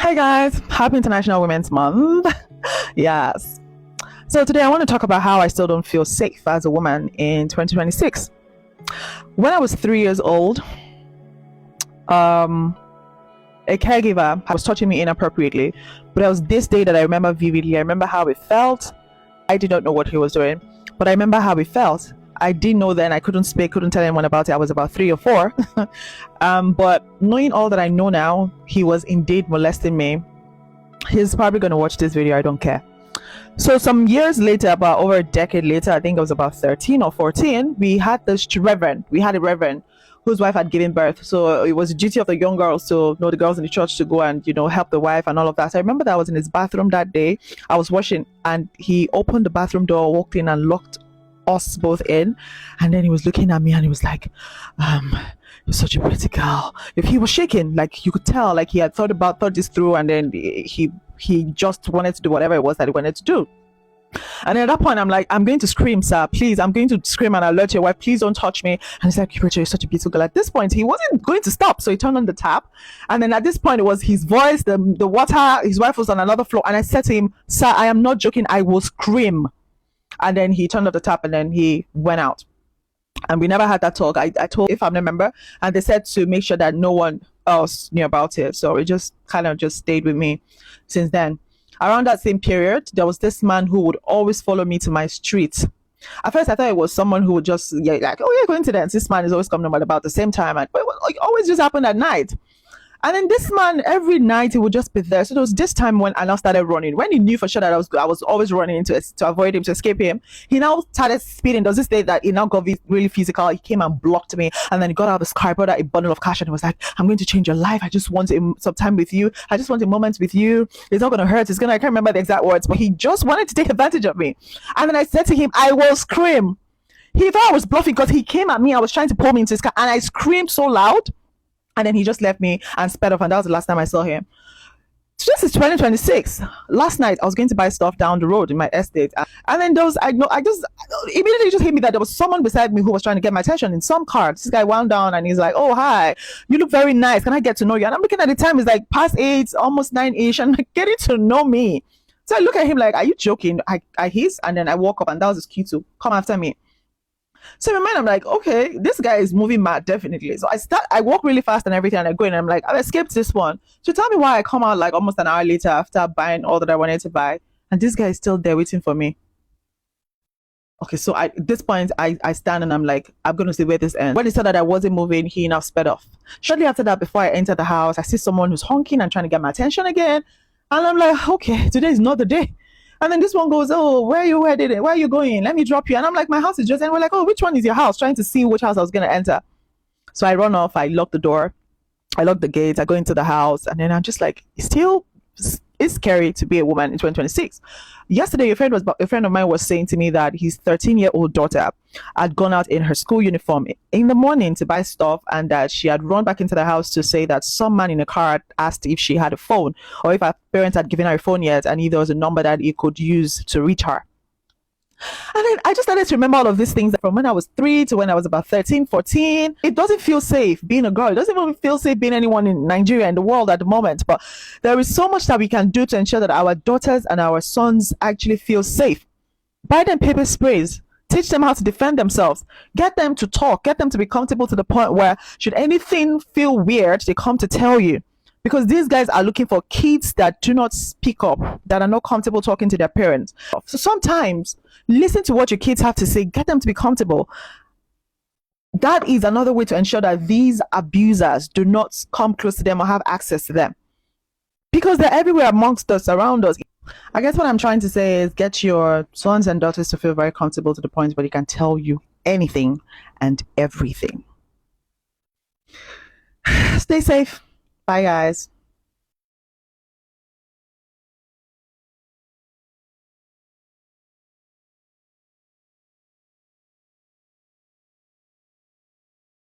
Hi guys, happy International Women's Month. Yes. So today I want to talk about how I still don't feel safe as a woman in 2026. When I was 3 years old, um, a caregiver was touching me inappropriately, but it was this day that I remember vividly. I remember how it felt. I did not know what he was doing, but I remember how it felt. I didn't know then. I couldn't speak, couldn't tell anyone about it. I was about 3 or 4. But knowing all that I know now, he was indeed molesting me. He's probably going to watch this video. I don't care. So some years later, about over a decade later, I think it was about 13 or 14, we had a reverend whose wife had given birth. So it was the duty of the young girls to know the girls in the church to go and, help the wife and all of that. So I remember that I was in his bathroom that day. I was washing and he opened the bathroom door, walked in and locked us both in. And then he was looking at me and he was like, you're such a pretty girl. If he was shaking, like you could tell, like he had thought this through, and then he just wanted to do whatever it was that he wanted to do. And at that point, I'm like, I'm going to scream, sir, please. I'm going to scream and alert your wife. Please don't touch me. And he's like, Rachel, you're such a beautiful girl. At this point, he wasn't going to stop. So he turned on the tap. And then at this point, it was his voice, the water. His wife was on another floor. And I said to him, sir, I am not joking. I will scream. And then he turned off the tap and then he went out. And we never had that talk. I told a family member, and they said to make sure that no one else knew about it. So it just kind of just stayed with me since then. Around that same period, there was this man who would always follow me to my street. At first, I thought it was someone who would just, like, oh, yeah, coincidence. This man is always coming at about the same time. And it always just happened at night. And then this man, every night, he would just be there. So there was this time when I now started running. When he knew for sure that I was always running to avoid him, to escape him, he now started speeding. There was this day that he now got really physical. He came and blocked me. And then he got out of his car, brought out a bundle of cash, and he was like, I'm going to change your life. I just want some time with you. I just want a moment with you. It's not going to hurt. I can't remember the exact words, but he just wanted to take advantage of me. And then I said to him, I will scream. He thought I was bluffing because he came at me. I was trying to pull me into his car, and I screamed so loud. And then he just left me and sped off, and that was the last time I saw him. So this is 2026. Last night I was going to buy stuff down the road in my estate, and then I just immediately just hit me that there was someone beside me who was trying to get my attention in some car. This guy wound down and he's like, "Oh, hi, you look very nice. Can I get to know you?" And I'm looking at the time; it's like past 8, almost 9-ish, and like, getting to know me. So I look at him like, "Are you joking?" I hiss, and then I walk up, and that was his cue to come after me. So in my mind, I'm like, okay, this guy is moving mad, definitely. So I walk really fast and everything, and I go in, and I'm like, I've escaped this one. So tell me why I come out like almost an hour later after buying all that I wanted to buy, and this guy is still there waiting for me. Okay, so at this point, I stand and I'm like, I'm going to see where this ends. When he saw that I wasn't moving, he now sped off. Shortly after that, before I enter the house, I see someone who's honking and trying to get my attention again. And I'm like, okay, today is not the day. And then this one goes, oh, where are you headed? Where are you going? Let me drop you. And I'm like, my house is just, and we're like, oh, which one is your house? Trying to see which house I was going to enter. So I run off. I lock the door. I lock the gates. I go into the house. And then I'm just like, it's scary to be a woman in 2026. Yesterday, a friend of mine was saying to me that his 13-year-old daughter had gone out in her school uniform in the morning to buy stuff, and that she had run back into the house to say that some man in a car had asked if she had a phone or if her parents had given her a phone yet, and if there was a number that he could use to reach her. And then I just started to remember all of these things from when I was 3 to when I was about 13, 14. It doesn't feel safe being a girl. It doesn't even feel safe being anyone in Nigeria and the world at the moment. But there is so much that we can do to ensure that our daughters and our sons actually feel safe. Buy them paper sprays. Teach them how to defend themselves. Get them to talk. Get them to be comfortable to the point where should anything feel weird, they come to tell you. Because these guys are looking for kids that do not speak up, that are not comfortable talking to their parents. So sometimes listen to what your kids have to say, get them to be comfortable. That is another way to ensure that these abusers do not come close to them or have access to them. Because they're everywhere amongst us, around us. I guess what I'm trying to say is get your sons and daughters to feel very comfortable to the point where they can tell you anything and everything. Stay safe. Bye, guys.